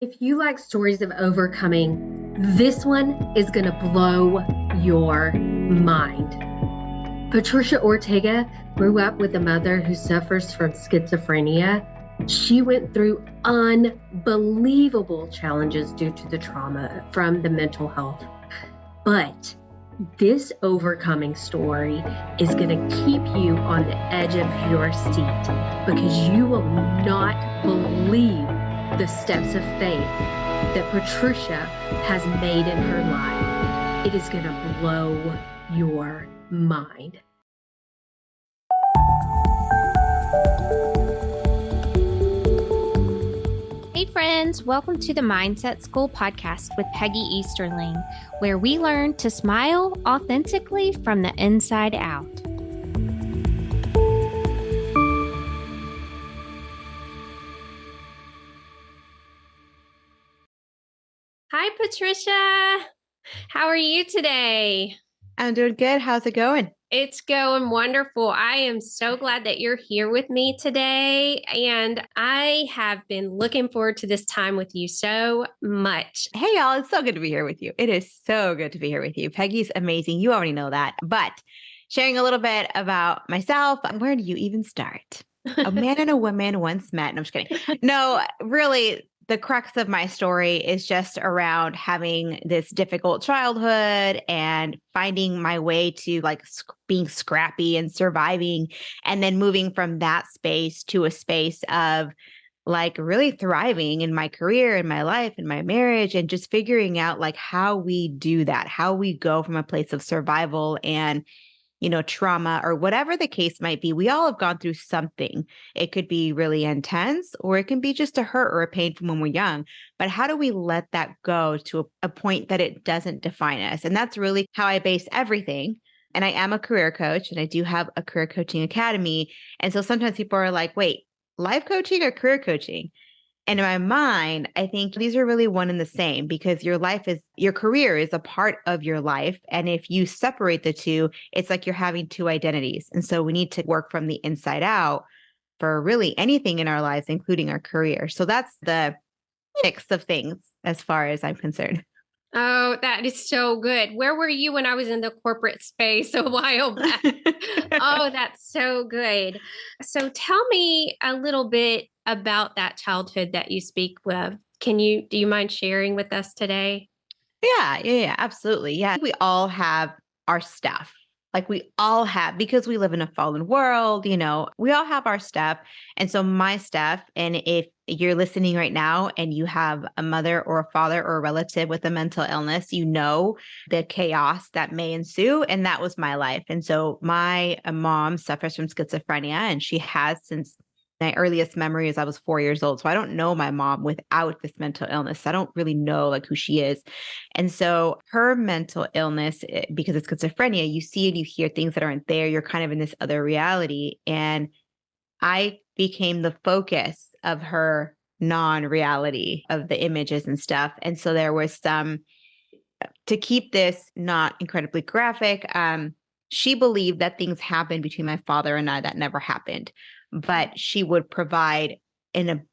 If you like stories of overcoming, this one is going to blow your mind. Patricia Ortega grew up with a mother who suffers from schizophrenia. She went through unbelievable challenges due to the trauma from the mental health. But this overcoming story is going to keep you on the edge of your seat because you will not believe the steps of faith that Patricia has made in her life. It is going to blow your mind. Hey friends, welcome to the Mindset School podcast with Peggy Easterling, where we learn to smile authentically from the inside out. Hi Patricia, how are you today? I'm doing good. How's it going? It's going wonderful. I am so glad that you're here with me today. And I have been looking forward to this time with you so much. Hey, y'all. It's so good to be here with you. It is so good to be here with you. Peggy's amazing. You already know that. But sharing a little bit about myself, where do you even start? A man and a woman once met. No, I'm just kidding. No, really, the crux of my story is just around having this difficult childhood and finding my way to being scrappy and surviving, and then moving from that space to a space of really thriving in my career, in my life, in my marriage, and just figuring out how we do that, how we go from a place of survival and trauma or whatever the case might be. We all have gone through something. It could be really intense, or it can be just a hurt or a pain from when we're young. But how do we let that go to a point that it doesn't define us? And that's really how I base everything. And I am a career coach, and I do have a career coaching academy. And so sometimes people are like, wait, life coaching or career coaching? And in my mind, I think these are really one and the same, because your career is a part of your life. And if you separate the two, it's like you're having two identities. And so we need to work from the inside out for really anything in our lives, including our career. So that's the mix of things as far as I'm concerned. Oh, that is so good. Where were you when I was in the corporate space a while back? Oh, that's so good. So tell me a little bit about that childhood that you speak with. Do you mind sharing with us today? Yeah, absolutely. Yeah. We all have our stuff. We all have, because we live in a fallen world, we all have our stuff. And so my stuff, and if you're listening right now and you have a mother or a father or a relative with a mental illness, the chaos that may ensue. And that was my life. And so my mom suffers from schizophrenia, and she has since my earliest memory is I was 4 years old. So I don't know my mom without this mental illness. I don't really know who she is. And so her mental illness, because it's schizophrenia, you see and you hear things that aren't there. You're kind of in this other reality. And I became the focus of her non-reality of the images and stuff. And so there was to keep this not incredibly graphic, she believed that things happened between my father and I that never happened. But she would provide an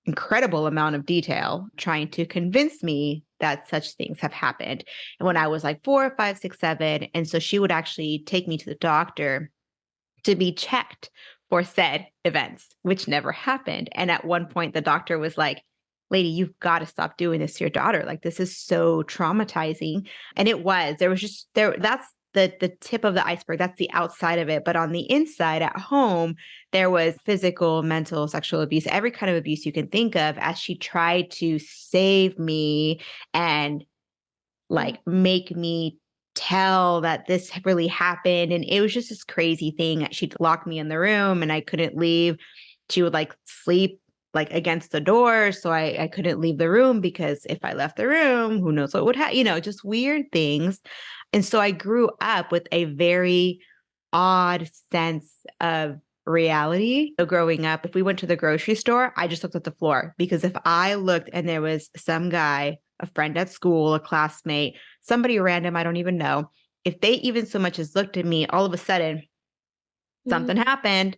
incredible amount of detail trying to convince me that such things have happened. And when I was 4, 5, 6, 7, and so she would actually take me to the doctor to be checked for said events, which never happened. And at one point, the doctor was like, lady, you've got to stop doing this to your daughter. This is so traumatizing. And it was, that's the tip of the iceberg. That's the outside of it. But on the inside at home, there was physical, mental, sexual abuse, every kind of abuse you can think of, as she tried to save me and make me tell that this really happened. And it was just this crazy thing. She'd lock me in the room and I couldn't leave. She would sleep against the door. So I couldn't leave the room, because if I left the room, who knows what would happen, just weird things. And so I grew up with a very odd sense of reality. So growing up, if we went to the grocery store, I just looked at the floor, because if I looked and there was some guy, a friend at school, a classmate, somebody random I don't even know, if they even so much as looked at me, all of a sudden something happened.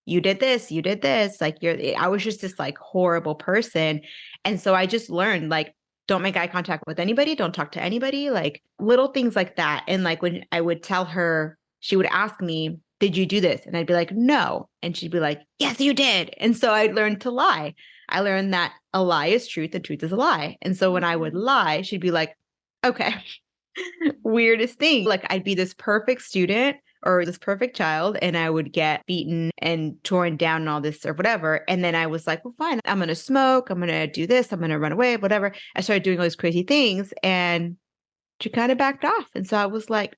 you did this, you did this. Like I was just this like horrible person. And so I just learned like, don't make eye contact with anybody. Don't talk to anybody, like little things like that. And like when I would tell her, she would ask me, did you do this? And I'd be like, no. And she'd be like, yes, you did. And so I learned to lie. I learned that a lie is truth and truth is a lie. And so when I would lie, she'd be like, okay, weirdest thing. Like I'd be this perfect student or this perfect child and I would get beaten and torn down and all this or whatever. And then I was like, well, fine, I'm going to smoke. I'm going to do this. I'm going to run away, whatever. I started doing all these crazy things and she kind of backed off. And so I was like,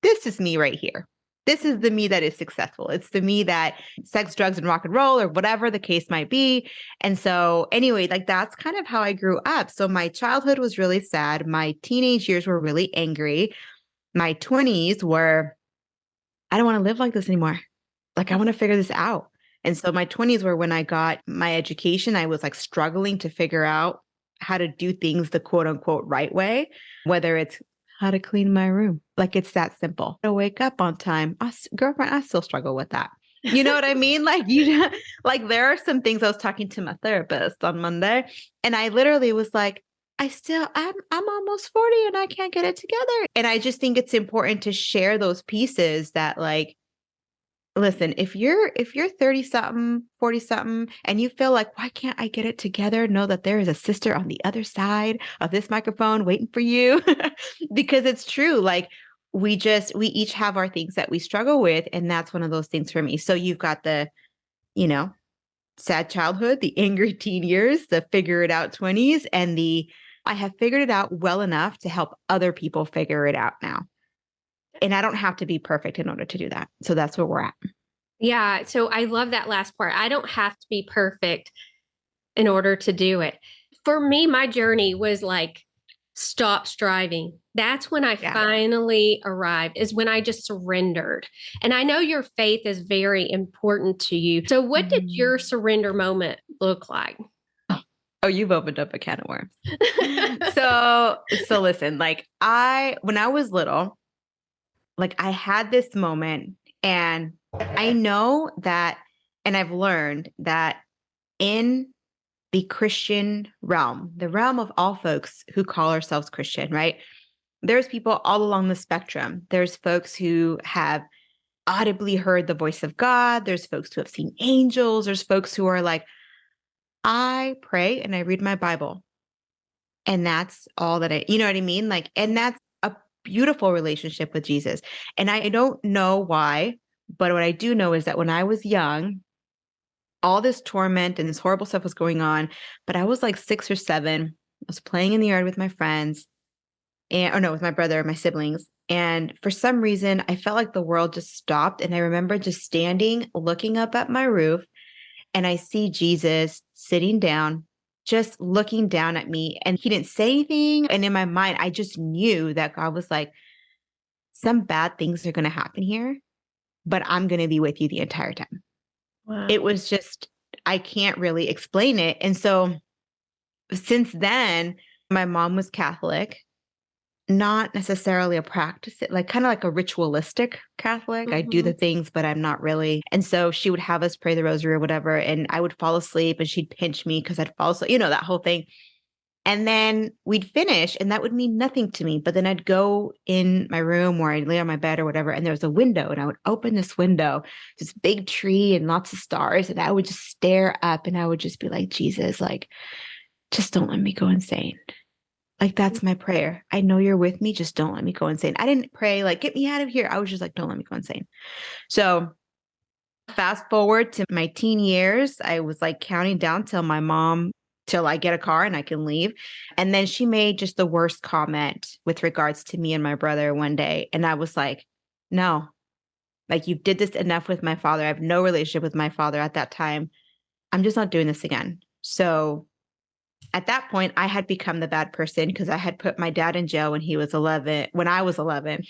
this is me right here. This is the me that is successful. It's the me that sex, drugs, and rock and roll or whatever the case might be. And so anyway, like that's kind of how I grew up. So my childhood was really sad. My teenage years were really angry. My 20s were, I don't want to live like this anymore. Like I want to figure this out. And so my 20s were when I got my education. I was like struggling to figure out how to do things the quote unquote right way, whether it's how to clean my room. Like it's that simple. To wake up on time. Girlfriend, I still struggle with that. You know what I mean? Like like there are some things. I was talking to my therapist on Monday and I literally was like, I'm almost 40 and I can't get it together. And I just think it's important to share those pieces that like, listen, if you're 30 something, 40 something, and you feel like, why can't I get it together? Know that there is a sister on the other side of this microphone waiting for you because it's true. Like we each have our things that we struggle with. And that's one of those things for me. So you've got the, sad childhood, the angry teen years, the figure it out 20s, and I have figured it out well enough to help other people figure it out now. And I don't have to be perfect in order to do that. So that's where we're at. Yeah. So I love that last part. I don't have to be perfect in order to do it. For me, my journey was like, stop striving. That's when I finally arrived, is when I just surrendered. And I know your faith is very important to you. So what did your surrender moment look like? Oh, you've opened up a can of worms. So listen, like when I was little, like I had this moment and I know that, and I've learned that in the Christian realm, the realm of all folks who call ourselves Christian, right? There's people all along the spectrum. There's folks who have audibly heard the voice of God. There's folks who have seen angels. There's folks who are like, I pray and I read my Bible. And that's all that you know what I mean? Like, and that's beautiful relationship with Jesus. And I don't know why, but what I do know is that when I was young, all this torment and this horrible stuff was going on, but I was like 6 or 7. I was playing in the yard with my friends with my brother and my siblings. And for some reason, I felt like the world just stopped. And I remember just standing, looking up at my roof, and I see Jesus sitting down, just looking down at me, and he didn't say anything. And in my mind, I just knew that God was like, some bad things are going to happen here, but I'm going to be with you the entire time. Wow. It was just, I can't really explain it. And so since then, my mom was Catholic, not necessarily a practice, like kind of like a ritualistic Catholic. I do the things, but I'm not really. And so she would have us pray the rosary or whatever, and I would fall asleep and she'd pinch me because I'd fall asleep, that whole thing. And then we'd finish and that would mean nothing to me. But then I'd go in my room or I'd lay on my bed or whatever, and there was a window and I would open this window, this big tree and lots of stars. And I would just stare up and I would just be like, Jesus, like, just don't let me go insane. Like, that's my prayer. I know you're with me. Just don't let me go insane. I didn't pray like, get me out of here. I was just like, don't let me go insane. So fast forward to my teen years, I was like counting down till I get a car and I can leave. And then she made just the worst comment with regards to me and my brother one day. And I was like, no, like you did this enough with my father. I have no relationship with my father at that time. I'm just not doing this again. So at that point, I had become the bad person because I had put my dad in jail when I was 11.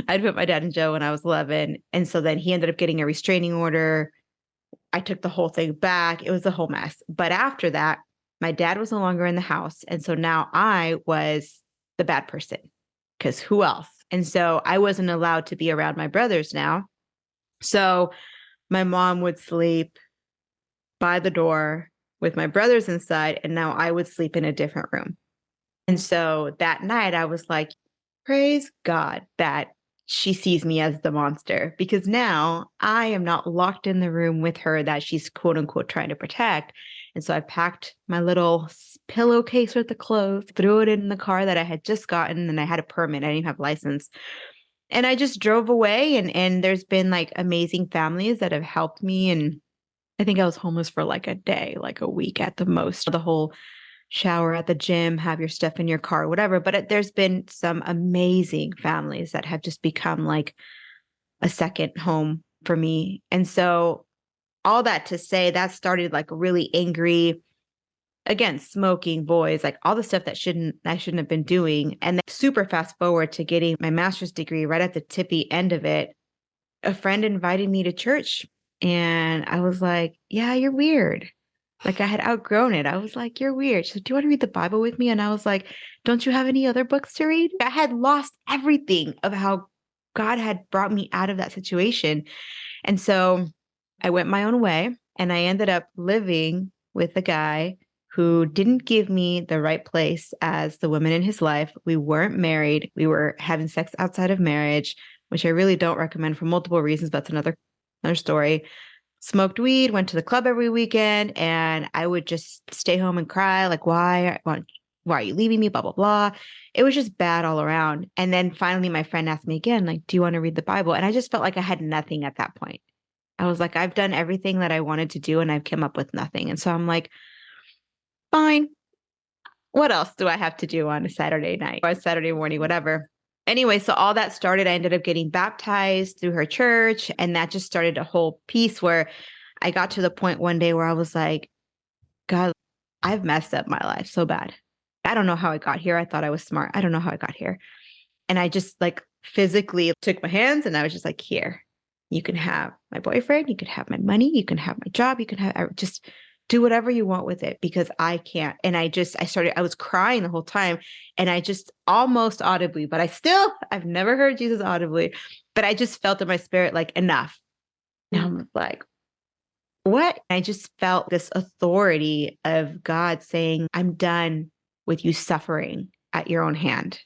I'd put my dad in jail when I was 11. And so then he ended up getting a restraining order. I took the whole thing back. It was a whole mess. But after that, my dad was no longer in the house. And so now I was the bad person because who else? And so I wasn't allowed to be around my brothers now. So my mom would sleep by the door with my brothers inside, and now I would sleep in a different room. And so that night I was like, praise God that she sees me as the monster, because now I am not locked in the room with her that she's quote unquote trying to protect. And so I packed my little pillowcase with the clothes, threw it in the car that I had just gotten, and I had a permit. I didn't have license. And I just drove away, and there's been like amazing families that have helped me. And I think I was homeless for like a day, like a week at the most. The whole shower at the gym, have your stuff in your car, whatever. But there's been some amazing families that have just become like a second home for me. And so all that to say, that started like really angry, again, smoking, boys, like all the stuff that I shouldn't have been doing. And then super fast forward to getting my master's degree, right at the tippy end of it, a friend invited me to church. And I was like, yeah, you're weird. Like I had outgrown it. I was like, you're weird. She said, do you want to read the Bible with me? And I was like, don't you have any other books to read? I had lost everything of how God had brought me out of that situation. And so I went my own way, and I ended up living with a guy who didn't give me the right place as the woman in his life. We weren't married. We were having sex outside of marriage, which I really don't recommend for multiple reasons. But that's another story. Smoked weed, went to the club every weekend, and I would just stay home and cry, like, why are you leaving me? Blah, blah, blah. It was just bad all around. And then finally my friend asked me again, like, do you want to read the Bible? And I just felt like I had nothing at that point. I was like, I've done everything that I wanted to do and I've come up with nothing. And so I'm like, fine. What else do I have to do on a Saturday night or a Saturday morning, whatever? Anyway, so all that started, I ended up getting baptized through her church. And that just started a whole piece where I got to the point one day where I was like, God, I've messed up my life so bad. I don't know how I got here. I thought I was smart. I don't know how I got here. And I just like physically took my hands and I was just like, here, you can have my boyfriend. You can have my money. You can have my job. You can have, just do whatever you want with it, because I can't. And I was crying the whole time, and I just almost audibly, but I've never heard Jesus audibly, but I just felt in my spirit, like, enough. And I'm like, what? I just felt this authority of God saying, I'm done with you suffering at your own hand.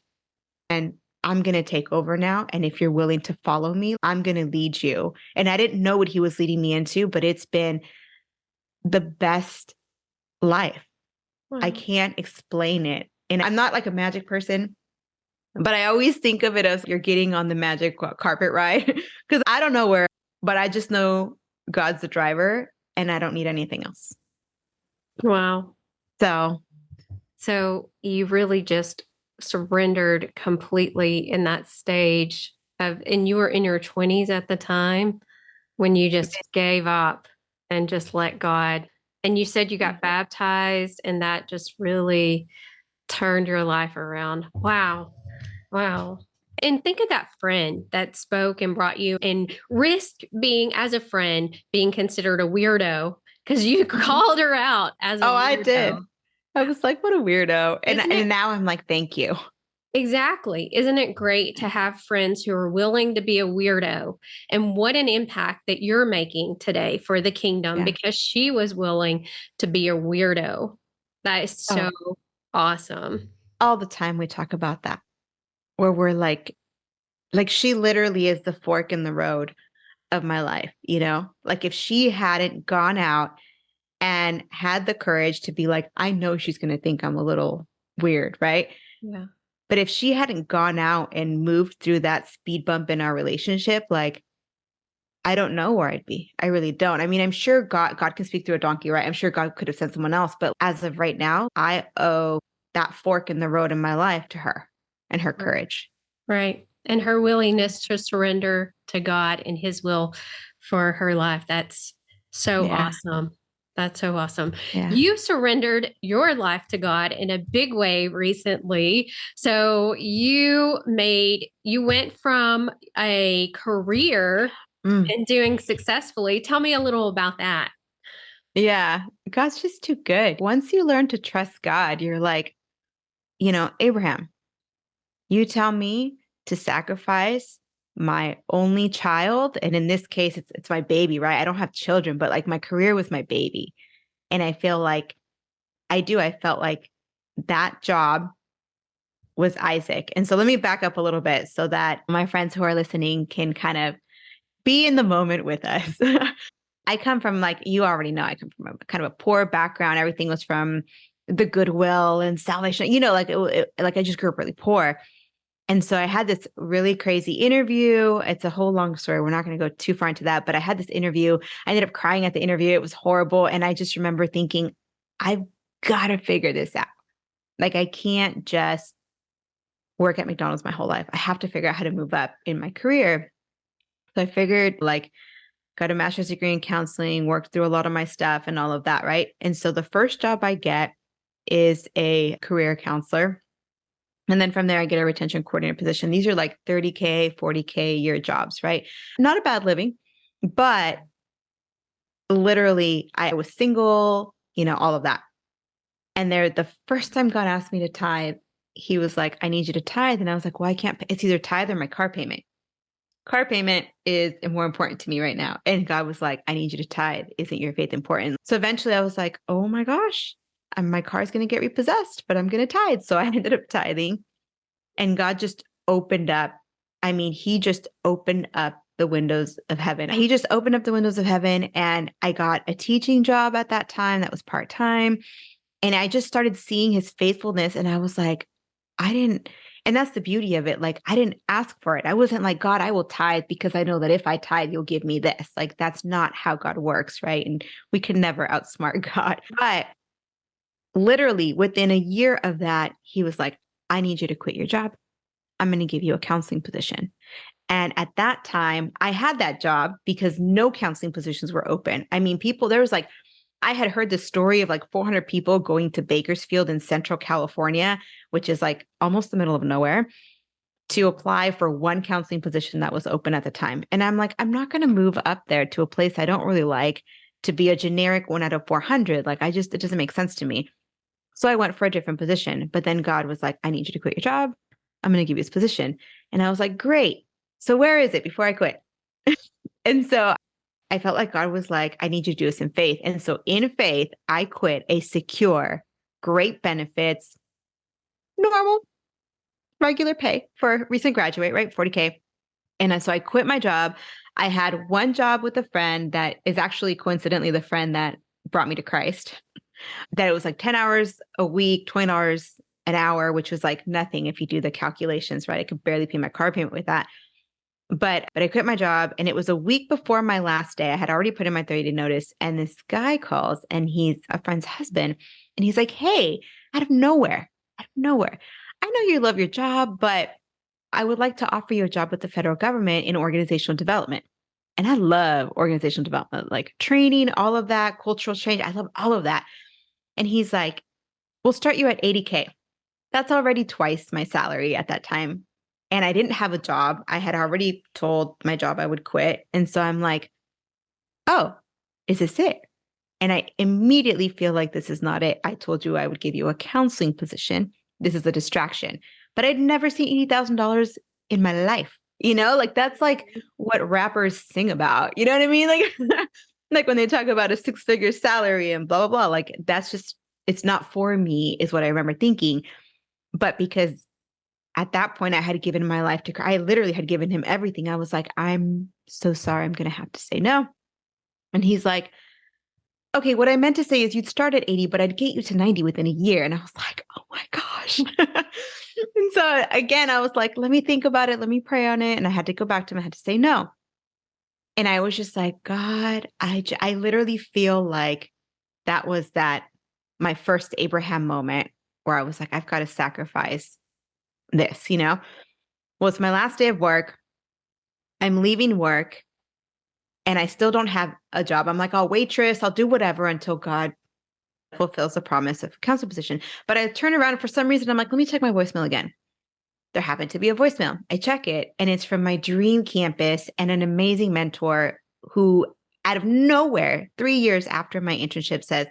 And I'm going to take over now. And if you're willing to follow me, I'm going to lead you. And I didn't know what he was leading me into, but it's been the best life. Wow. I can't explain it. And I'm not like a magic person, but I always think of it as you're getting on the magic carpet ride, because I don't know where, but I just know God's the driver and I don't need anything else. Wow. So you really just surrendered completely in that stage and you were in your 20s at the time when you just gave up and just let God. And you said you got baptized, and that just really turned your life around. Wow. Wow. And think of that friend that spoke and brought you and risked being, as a friend, being considered a weirdo because you called her out as a weirdo. I did. I was like, what a weirdo. And now I'm like, thank you. Exactly. Isn't it great to have friends who are willing to be a weirdo? And what an impact that you're making today for the kingdom, because she was willing to be a weirdo. That is so awesome. All the time we talk about that, where we're like she literally is the fork in the road of my life, like if she hadn't gone out and had the courage to be like, I know she's going to think I'm a little weird, right? Yeah. But if she hadn't gone out and moved through that speed bump in our relationship, like, I don't know where I'd be. I really don't. I mean, I'm sure God can speak through a donkey, right? I'm sure God could have sent someone else. But as of right now, I owe that fork in the road in my life to her and her courage. Right. And her willingness to surrender to God and his will for her life. That's so awesome. That's so awesome. Yeah. You surrendered your life to God in a big way recently. So you went from a career and doing successfully. Tell me a little about that. Yeah. God's just too good. Once you learn to trust God, you're like, Abraham, you tell me to sacrifice my only child. And in this case, it's my baby, right? I don't have children, but like my career was my baby. And I feel like I felt like that job was Isaac. And so let me back up a little bit so that my friends who are listening can kind of be in the moment with us. I come from, like, you already know, I come from a kind of a poor background. Everything was from the Goodwill and Salvation, like I just grew up really poor. And so I had this really crazy interview. It's a whole long story. We're not going to go too far into that, but I had this interview. I ended up crying at the interview. It was horrible. And I just remember thinking, I've got to figure this out. Like, I can't just work at McDonald's my whole life. I have to figure out how to move up in my career. So I figured, like, got a master's degree in counseling, worked through a lot of my stuff and all of that, right? And so the first job I get is a career counselor. And then from there, I get a retention coordinator position. These are like $30K, $40K a year jobs, right? Not a bad living, but literally I was single, all of that. And the first time God asked me to tithe, he was like, I need you to tithe. And I was like, well, I can't. It's either tithe or my car payment. Car payment is more important to me right now. And God was like, I need you to tithe. Isn't your faith important? So eventually I was like, oh my gosh, my car's going to get repossessed, but I'm going to tithe. So I ended up tithing, and God just opened up. I mean, he just opened up the windows of heaven. He just opened up the windows of heaven, and I got a teaching job at that time that was part-time. And I just started seeing his faithfulness. And I was like, and that's the beauty of it. Like, I didn't ask for it. I wasn't like, God, I will tithe because I know that if I tithe, you'll give me this. Like, that's not how God works, right? And we can never outsmart God. But literally within a year of that, he was like, I need you to quit your job. I'm going to give you a counseling position. And at that time, I had that job because no counseling positions were open. I mean, I had heard the story of like 400 people going to Bakersfield in Central California, which is like almost the middle of nowhere, to apply for one counseling position that was open at the time. And I'm like, I'm not going to move up there to a place I don't really like to be a generic 1 out of 400. Like, it doesn't make sense to me. So I went for a different position. But then God was like, I need you to quit your job. I'm going to give you this position. And I was like, great. So where is it before I quit? And so I felt like God was like, I need you to do this in faith. And so in faith, I quit a secure, great benefits, normal, regular pay for a recent graduate, right? 40K. And so I quit my job. I had one job with a friend that is actually coincidentally the friend that brought me to Christ, that it was like 10 hours a week, $20 an hour, which was like nothing if you do the calculations, right? I could barely pay my car payment with that. But I quit my job, and it was a week before my last day. I had already put in my 30-day notice, and this guy calls, and he's a friend's husband. And he's like, hey, out of nowhere, I know you love your job, but I would like to offer you a job with the federal government in organizational development. And I love organizational development, like training, all of that, cultural change. I love all of that. And he's like, we'll start you at 80K. That's already twice my salary at that time. And I didn't have a job. I had already told my job I would quit. And so I'm like, oh, is this it? And I immediately feel like this is not it. I told you I would give you a counseling position. This is a distraction. But I'd never seen $80,000 in my life. Like, that's like what rappers sing about. You know what I mean? Like, like when they talk about a 6-figure salary and blah, blah, blah. Like, that's just, it's not for me, is what I remember thinking. But because at that point, I had given my life to Christ. I literally had given him everything. I was like, I'm so sorry. I'm going to have to say no. And he's like, okay, what I meant to say is you'd start at 80, but I'd get you to 90 within a year. And I was like, oh my gosh. And so again, I was like, let me think about it. Let me pray on it. And I had to go back to him. I had to say no. And I was just like, God, I literally feel like that was my first Abraham moment where I was like, I've got to sacrifice this, Well, it's my last day of work. I'm leaving work and I still don't have a job. I'm like, I'll waitress, I'll do whatever until God fulfills the promise of a counsel position. But I turn around and for some reason, I'm like, let me check my voicemail again. There happened to be a voicemail. I check it and it's from my dream campus and an amazing mentor who out of nowhere, 3 years after my internship says,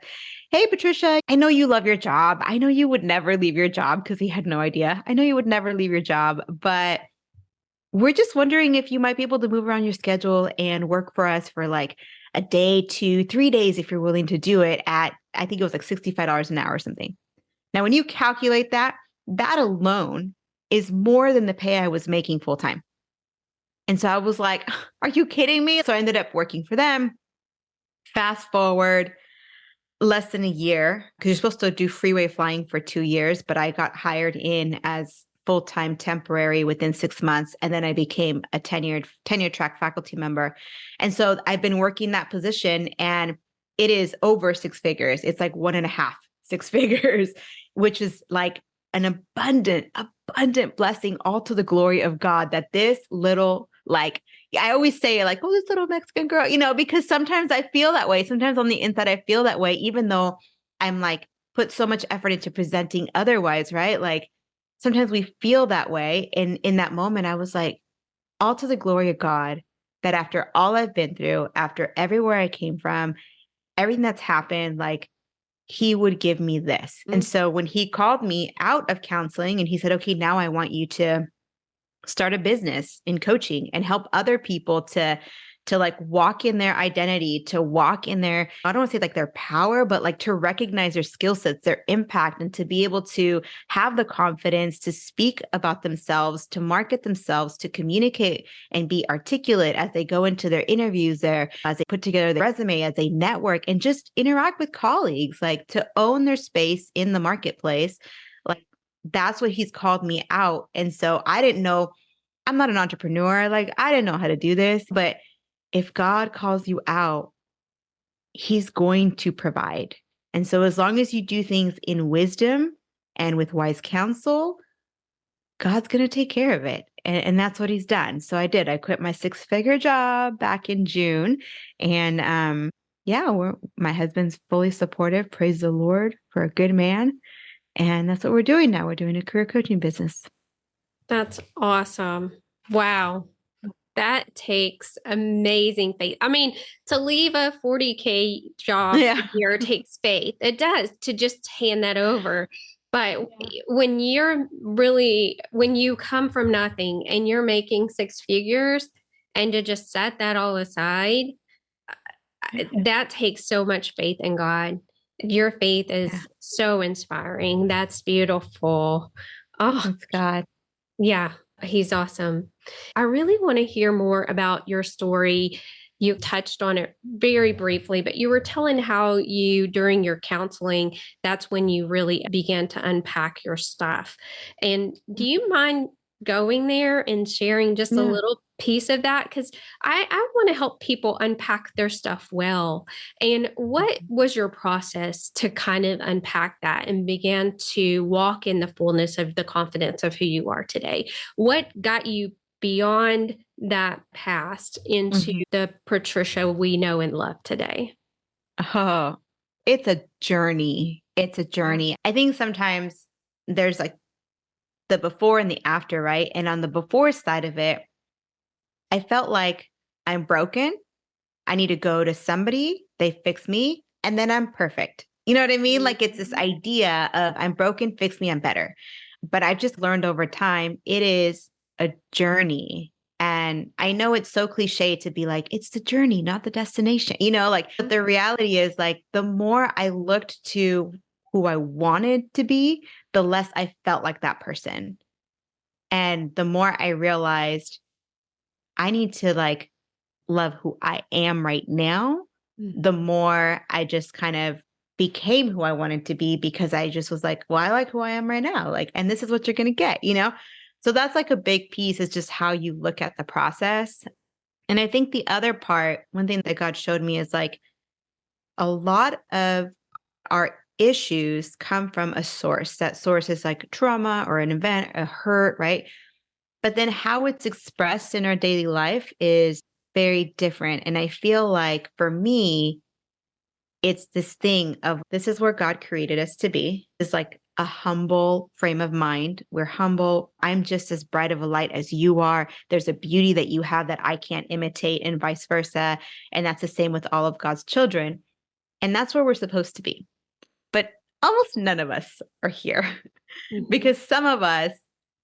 hey, Patricia, I know you love your job. I know you would never leave your job, because he had no idea. I know you would never leave your job, but we're just wondering if you might be able to move around your schedule and work for us for like a day to 3 days if you're willing to do it at, I think it was like $65 an hour or something. Now, when you calculate that, that alone is more than the pay I was making full time. And so I was like, are you kidding me? So I ended up working for them. Fast forward less than a year, because you're supposed to do freeway flying for 2 years, but I got hired in as full-time temporary within 6 months. And then I became a tenure track faculty member. And so I've been working that position, and it is over six figures. It's like 1.5 six figures, which is like an abundant blessing, all to the glory of God, that this little, like, I always say like, oh, this little Mexican girl, because sometimes I feel that way. Sometimes on the inside, I feel that way, even though I'm like put so much effort into presenting otherwise, right? Like sometimes we feel that way. And in that moment, I was like, all to the glory of God, that after all I've been through, after everywhere I came from, everything that's happened, like he would give me this. And so when he called me out of counseling and he said, okay, now I want you to start a business in coaching and help other people to like walk in their identity, to walk in their, I don't want to say like their power, but like to recognize their skill sets, their impact, and to be able to have the confidence to speak about themselves, to market themselves, to communicate and be articulate as they go into their interviews there, as they put together their resume, as they network and just interact with colleagues, like to own their space in the marketplace. Like that's what he's called me out. And so I didn't know, I'm not an entrepreneur. Like I didn't know how to do this, but if God calls you out, he's going to provide. And so as long as you do things in wisdom and with wise counsel, God's going to take care of it. And that's what he's done. So I did. I quit my 6-figure job back in June. And my husband's fully supportive. Praise the Lord for a good man. And that's what we're doing now. We're doing a career coaching business. That's awesome. Wow. That takes amazing faith. I mean, to leave a 40K job a year takes faith. It does, to just hand that over. But when you come from nothing and you're making 6 figures, and to just set that all aside, that takes so much faith in God. Your faith is so inspiring. That's beautiful. Oh, thanks God. Yeah, he's awesome. I really want to hear more about your story. You touched on it very briefly, but you were telling how during your counseling, that's when you really began to unpack your stuff. And do you mind going there and sharing just a little piece of that? Because I want to help people unpack their stuff well. And what was your process to kind of unpack that and began to walk in the fullness of the confidence of who you are today? What got you beyond that past into the Patricia we know and love today? Oh, it's a journey. It's a journey. I think sometimes there's like the before and the after, right? And on the before side of it, I felt like I'm broken. I need to go to somebody, they fix me, and then I'm perfect. You know what I mean? Like it's this idea of I'm broken, fix me, I'm better. But I've just learned over time, it is a journey. And I know it's so cliche to be like, it's the journey, not the destination, but the reality is like, the more I looked to who I wanted to be, the less I felt like that person. And the more I realized I need to like love who I am right now, the more I just kind of became who I wanted to be, because I just was like, well, I like who I am right now. Like, and this is what you're going to get, So that's like a big piece, is just how you look at the process. And I think the other part, one thing that God showed me is like a lot of our issues come from a source. That source is like trauma or an event, a hurt, right? But then how it's expressed in our daily life is very different. And I feel like for me, it's this thing of this is where God created us to be. It's like a humble frame of mind. We're humble. I'm just as bright of a light as you are. There's a beauty that you have that I can't imitate, and vice versa. And that's the same with all of God's children. And that's where we're supposed to be. But almost none of us are here because some of us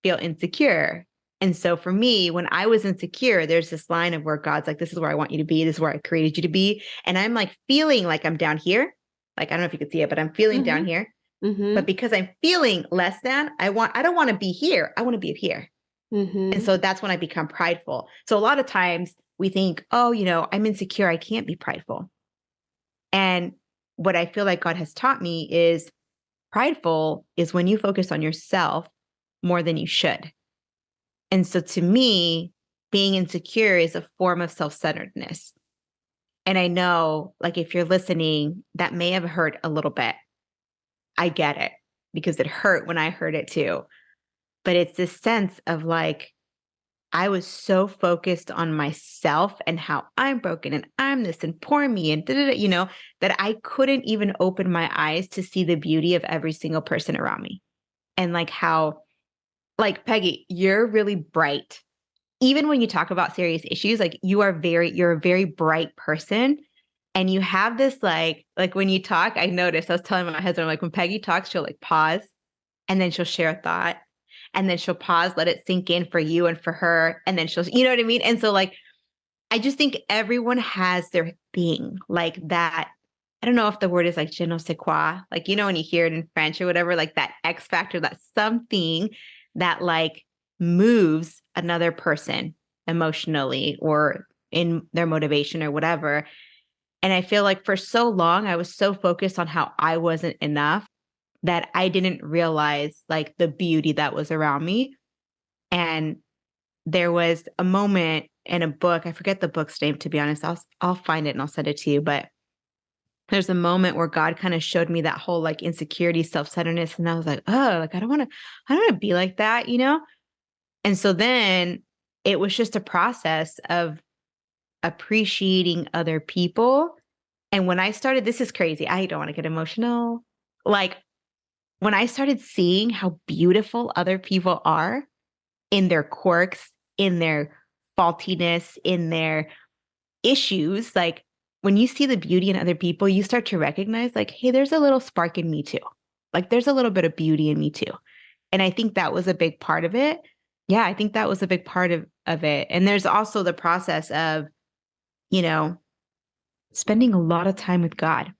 feel insecure. And so for me, when I was insecure, there's this line of where God's like, this is where I want you to be. This is where I created you to be. And I'm like feeling like I'm down here. Like, I don't know if you could see it, but I'm feeling down here. But because I'm feeling less than, I don't want to be here. I want to be up here. And so that's when I become prideful. So a lot of times we think, oh, I'm insecure. I can't be prideful. And what I feel like God has taught me is prideful is when you focus on yourself more than you should. And so to me, being insecure is a form of self-centeredness. And I know, like, if you're listening, that may have hurt a little bit. I get it because it hurt when I heard it too. But it's this sense of like, I was so focused on myself and how I'm broken and I'm this and poor me and that I couldn't even open my eyes to see the beauty of every single person around me. And like how, like, Peggy, you're really bright. Even when you talk about serious issues, like you're a very bright person. And you have this like when you talk, I noticed, I was telling my husband, like when Peggy talks, she'll like pause and then she'll share a thought and then she'll pause, let it sink in for you and for her. And then she'll, you know what I mean? And so like, I just think everyone has their thing like that. I don't know if the word is like je ne sais quoi, like, when you hear it in French or whatever, like that X factor, that something that like moves another person emotionally or in their motivation or whatever. And I feel like for so long, I was so focused on how I wasn't enough that I didn't realize like the beauty that was around me. And there was a moment in a book, I forget the book's name, to be honest. I'll find it and I'll send it to you. But there's a moment where God kind of showed me that whole like insecurity, self-centeredness. And I was like, oh, like I don't want to be like that, And so then it was just a process of appreciating other people. And when I started, this is crazy. I don't want to get emotional. Like when I started seeing how beautiful other people are in their quirks, in their faultiness, in their issues, like when you see the beauty in other people, you start to recognize like, hey, there's a little spark in me too. Like there's a little bit of beauty in me too. And I think that was a big part of it. Yeah, I think that was a big part of it. And there's also the process of, spending a lot of time with God.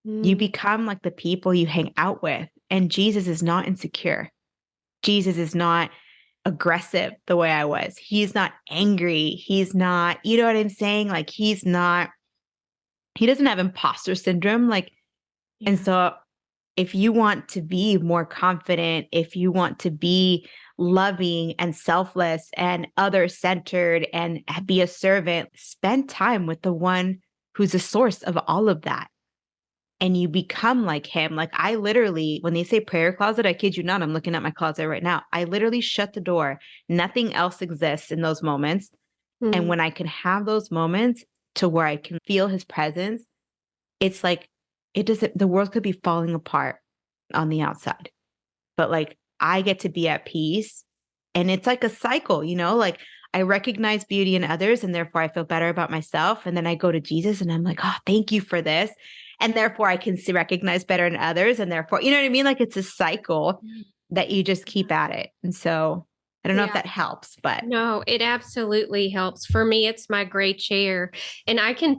You become like the people you hang out with. And Jesus is not insecure. Jesus is not aggressive the way I was. He's not angry. He's not, you know what I'm saying? Like he doesn't have imposter syndrome. Like, and so if you want to be more confident, if you want to be loving and selfless and other-centered and be a servant, spend time with the one who's the source of all of that. And you become like him. Like I literally, when they say prayer closet, I kid you not, I'm looking at my closet right now. I literally shut the door. Nothing else exists in those moments. And when I can have those moments to where I can feel his presence, it's like, the world could be falling apart on the outside, but like I get to be at peace. And it's like a cycle, like I recognize beauty in others and therefore I feel better about myself. And then I go to Jesus and I'm like, oh, thank you for this. And therefore I can recognize better in others. And therefore, you know what I mean? Like it's a cycle that you just keep at it. And so I don't know if that helps, but no, it absolutely helps. For me, it's my gray chair. And I can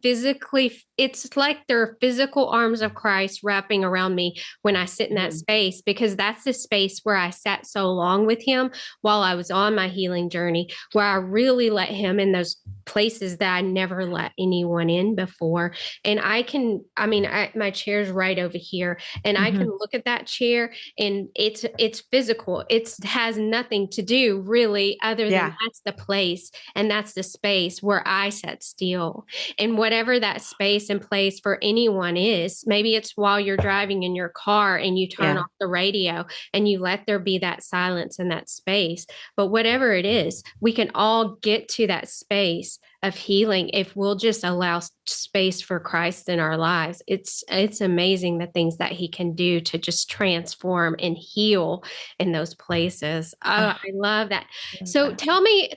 physically, it's like there are physical arms of Christ wrapping around me when I sit in that space, because that's the space where I sat so long with him while I was on my healing journey, where I really let him in those places that I never let anyone in before. And my chair's right over here, and I can look at that chair and it's physical. It has nothing to do really other than that's the place and that's the space where I sat still. And whatever that space and place for anyone is, maybe it's while you're driving in your car and you turn off the radio and you let there be that silence in that space. But whatever it is, we can all get to that space of healing if we'll just allow space for Christ in our lives. It's amazing the things that he can do to just transform and heal in those places. I love that. So tell me,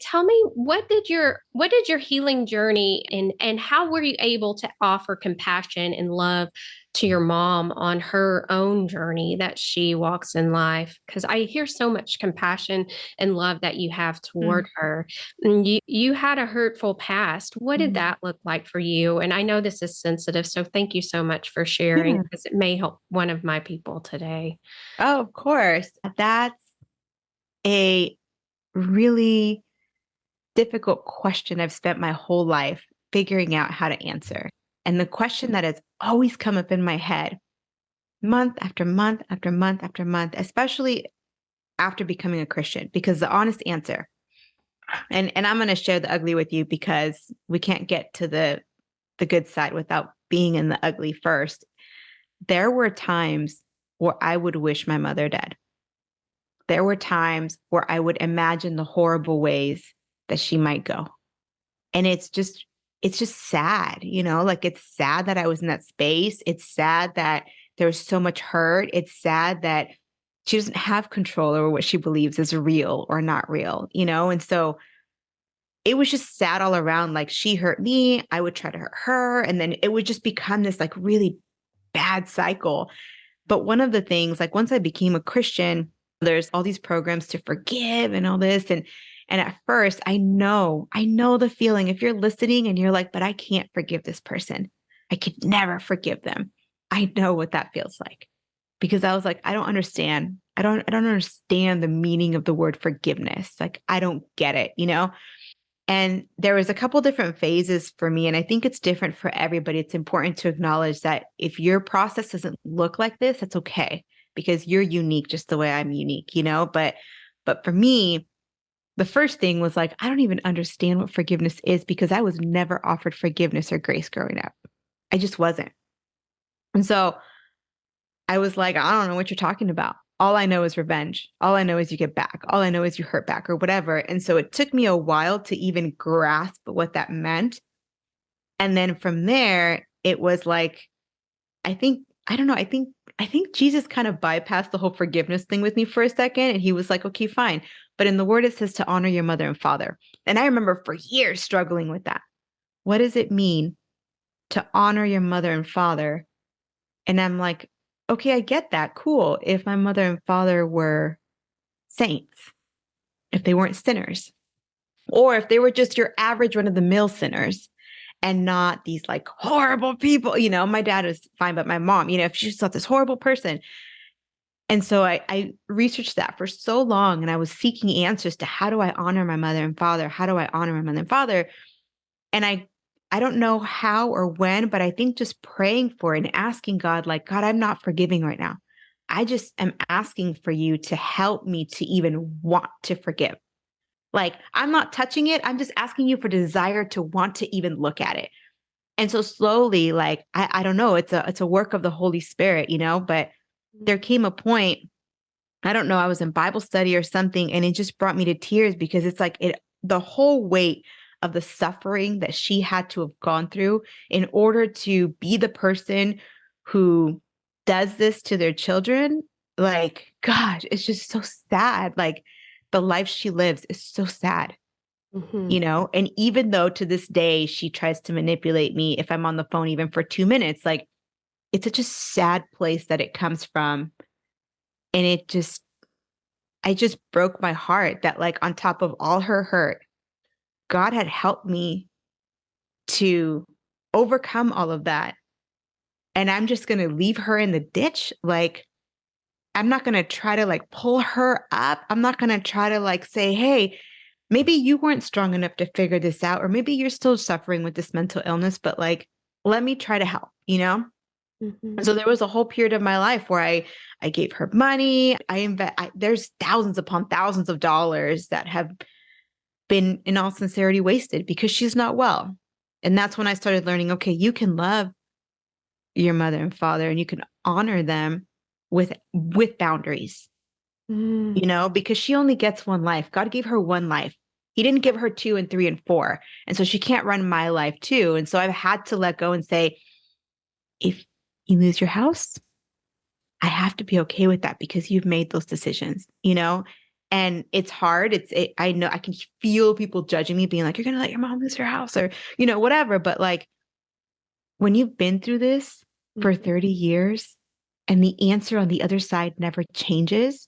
what did your healing journey and how were you able to offer compassion and love to your mom on her own journey that she walks in life? Because I hear so much compassion and love that you have toward her. And you had a hurtful past. What did that look like for you? And I know this is sensitive, so thank you so much for sharing, Yeah. because it may help one of my people today. Oh, of course. That's a really difficult question I've spent my whole life figuring out how to answer. And the question that has always come up in my head month after month after month after month, especially after becoming a Christian, because the honest answer, and I'm going to share the ugly with you because we can't get to the good side without being in the ugly first. There were times where I would wish my mother dead. There were times where I would imagine the horrible ways that she might go. And it's just sad, like it's sad that I was in that space. It's sad that there was so much hurt. It's sad that she doesn't have control over what she believes is real or not real, And so it was just sad all around. Like she hurt me, I would try to hurt her. And then it would just become this like really bad cycle. But one of the things, like once I became a Christian, there's all these programs to forgive and all this. And at first I know the feeling. If you're listening and you're like, but I can't forgive this person, I could never forgive them. I know what that feels like, because I was like, I don't understand. I don't understand the meaning of the word forgiveness. Like, I don't get it, And there was a couple different phases for me. And I think it's different for everybody. It's important to acknowledge that if your process doesn't look like this, that's okay, because you're unique just the way I'm unique, But for me, the first thing was like, I don't even understand what forgiveness is, because I was never offered forgiveness or grace growing up. I just wasn't. And so I was like, I don't know what you're talking about. All I know is revenge. All I know is you get back. All I know is you hurt back or whatever. And so it took me a while to even grasp what that meant. And then from there, it was like, I don't know, I think Jesus kind of bypassed the whole forgiveness thing with me for a second. And he was like, okay, fine. But in the word, it says to honor your mother and father. And I remember for years struggling with that. What does it mean to honor your mother and father? And I'm like, okay, I get that. Cool. If my mother and father were saints, if they weren't sinners, or if they were just your average run of the mill sinners and not these like horrible people, my dad was fine, but my mom, if she's not this horrible person. And so I researched that for so long, and I was seeking answers to how do I honor my mother and father? How do I honor my mother and father? And I don't know how or when, but I think just praying for it and asking God, like, God, I'm not forgiving right now. I just am asking for you to help me to even want to forgive. Like, I'm not touching it. I'm just asking you for desire to want to even look at it. And so slowly, like, I don't know, it's a work of the Holy Spirit, but there came a point, I don't know, I was in Bible study or something, and it just brought me to tears, because it's like the whole weight of the suffering that she had to have gone through in order to be the person who does this to their children. Like, gosh, it's just so sad. Like, the life she lives is so sad, And even though to this day she tries to manipulate me if I'm on the phone, even for 2 minutes, like, it's such a sad place that it comes from. And I just broke my heart that, like, on top of all her hurt, God had helped me to overcome all of that. And I'm just going to leave her in the ditch. Like, I'm not going to try to like pull her up. I'm not going to try to like say, hey, maybe you weren't strong enough to figure this out, or maybe you're still suffering with this mental illness, but like, let me try to help, Mm-hmm. So there was a whole period of my life where I gave her money. There's thousands upon thousands of dollars that have been, in all sincerity, wasted because she's not well. And that's when I started learning, okay, you can love your mother and father and you can honor them with boundaries, because she only gets one life. God gave her one life. He didn't give her 2 and 3 and 4. And so she can't run my life too. And so I've had to let go and say, if you lose your house, I have to be okay with that because you've made those decisions, And it's hard. I know I can feel people judging me, being like, you're going to let your mom lose her house or, whatever. But like, when you've been through this, for 30 years and the answer on the other side never changes,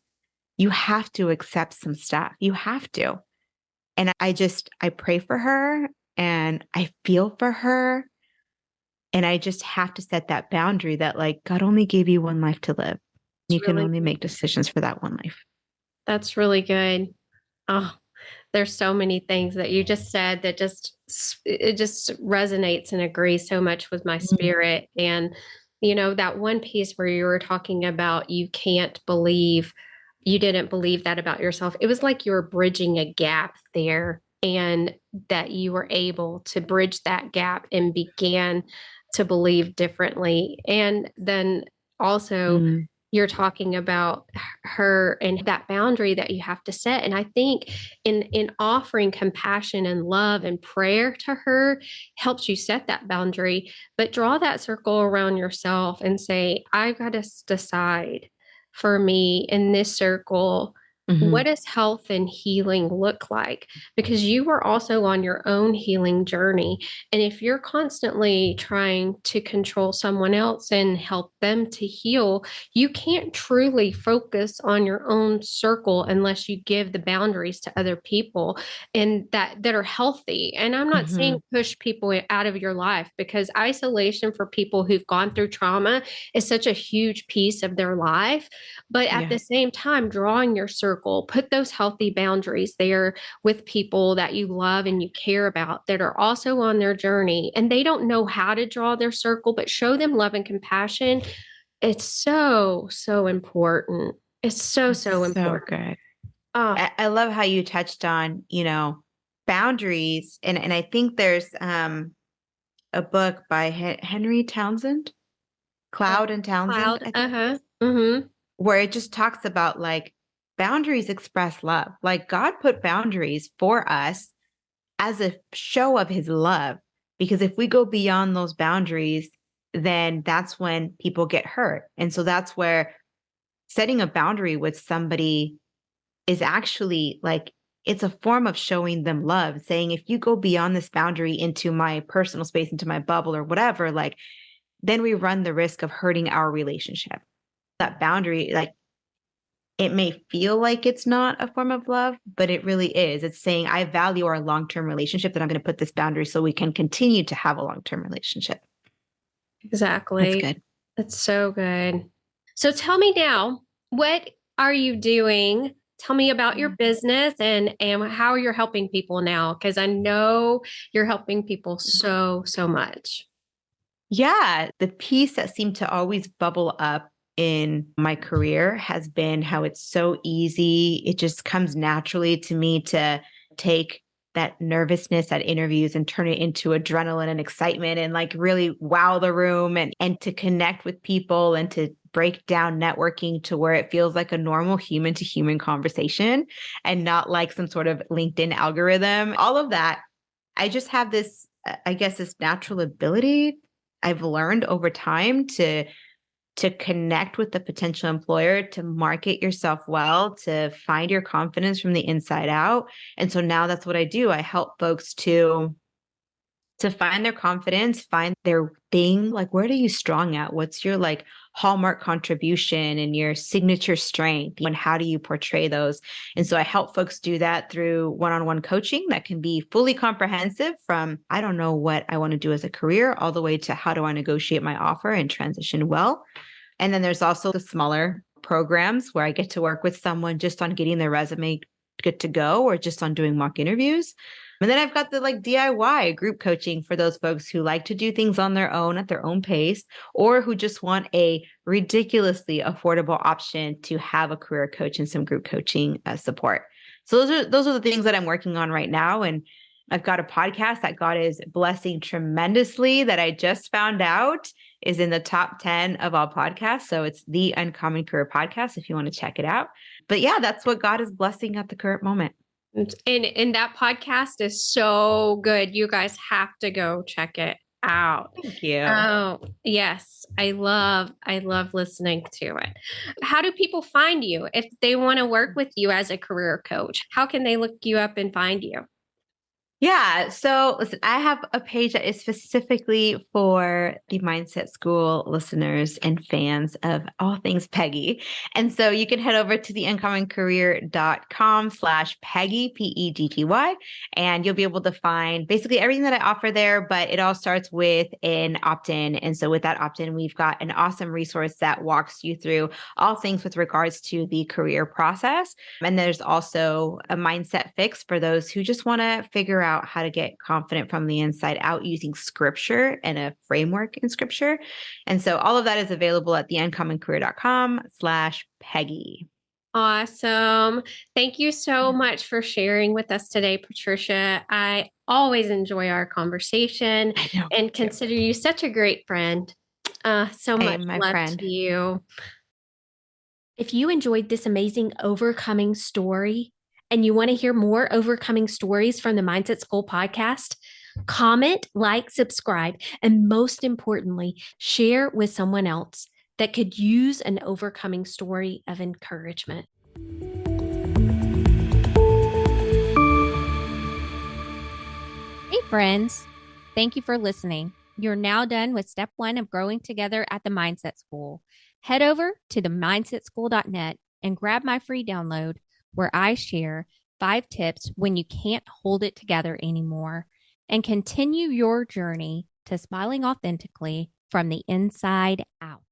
you have to accept some stuff. You have to. And I pray for her and I feel for her. And I just have to set that boundary that like God only gave you one life to live. You It's can really only good. make decisions for that one life. That's really good. Oh, there's so many things that you just said that it just resonates and agrees so much with my Mm. spirit. And that one piece where you were talking about you didn't believe that about yourself. It was like you were bridging a gap there, and that you were able to bridge that gap and began to believe differently. And then also Mm. you're talking about her and that boundary that you have to set. And I think in offering compassion and love and prayer to her helps you set that boundary, but draw that circle around yourself and say, I've got to decide for me in this circle, what Mhm. does health and healing look like? Because you are also on your own healing journey. And if you're constantly trying to control someone else and help them to heal, you can't truly focus on your own circle unless you give the boundaries to other people and that are healthy. And I'm not saying Mhm. push people out of your life, because isolation for people who've gone through trauma is such a huge piece of their life. But at Yeah. the same time, drawing your circle, put those healthy boundaries there with people that you love and you care about that are also on their journey and they don't know how to draw their circle, but show them love and compassion. It's so, so important. It's so, so It's so important. good. Oh, I love how you touched on, boundaries. And I think there's a book by Henry Townsend, Cloud and Townsend, cloud. I think, Uh-huh. Mm-hmm. where it just talks about like boundaries express love. Like God put boundaries for us as a show of his love. Because if we go beyond those boundaries, then that's when people get hurt. And so that's where setting a boundary with somebody is actually like, it's a form of showing them love, saying, if you go beyond this boundary into my personal space, into my bubble or whatever, like, then we run the risk of hurting our relationship. That boundary, like, it may feel like it's not a form of love, but it really is. It's saying, I value our long term relationship, that I'm going to put this boundary so we can continue to have a long term relationship. That's Exactly. good. That's so good. So tell me now, what are you doing? Tell me about your business and how you're helping people now, because I know you're helping people so, so much. Yeah, the piece that seemed to always bubble up in my career has been how it's so easy. It just comes naturally to me to take that nervousness at interviews and turn it into adrenaline and excitement and like really wow the room and to connect with people and to break down networking to where it feels like a normal human to human conversation and not like some sort of LinkedIn algorithm. All of that. I just have this, I guess, this natural ability I've learned over time to connect with the potential employer, to market yourself well, to find your confidence from the inside out. And so now that's what I do. I help folks to find their confidence, find their thing. Like, where are you strong at? What's your like hallmark contribution and your signature strength? And how do you portray those? And so I help folks do that through one-on-one coaching that can be fully comprehensive, from I don't know what I want to do as a career all the way to how do I negotiate my offer and transition well. And then there's also the smaller programs where I get to work with someone just on getting their resume good to go or just on doing mock interviews. And then I've got the like DIY group coaching for those folks who like to do things on their own at their own pace, or who just want a ridiculously affordable option to have a career coach and some group coaching support. So those are the things that I'm working on right now. And I've got a podcast that God is blessing tremendously that I just found out is in the top 10 of all podcasts. So it's the Uncommon Career Podcast if you want to check it out. But yeah, that's what God is blessing at the current moment. And that podcast is so good. You guys have to go check it out. Thank you. Oh, yes. I love listening to it. How do people find you if they want to work with you as a career coach? How can they look you up and find you? Yeah. So listen, I have a page that is specifically for the Mindset School listeners and fans of all things Peggy. And so you can head over to theincomingcareer.com/Peggy, Peggy, and you'll be able to find basically everything that I offer there, but it all starts with an opt-in. And so with that opt-in, we've got an awesome resource that walks you through all things with regards to the career process. And there's also a mindset fix for those who just want to figure out how to get confident from the inside out using scripture and a framework in scripture. And so all of that is available at theincomingcareer.com/Peggy. Awesome. Thank you so much for sharing with us today, Patricia. I always enjoy our conversation and consider you such a great friend. So much love to you. If you enjoyed this amazing overcoming story and you want to hear more overcoming stories from the Mindset School podcast, comment, like, subscribe, and most importantly, share with someone else that could use an overcoming story of encouragement. Hey, friends. Thank you for listening. You're now done with step 1 of growing together at the Mindset School. Head over to themindsetschool.net and grab my free download where I share 5 tips when you can't hold it together anymore and continue your journey to smiling authentically from the inside out.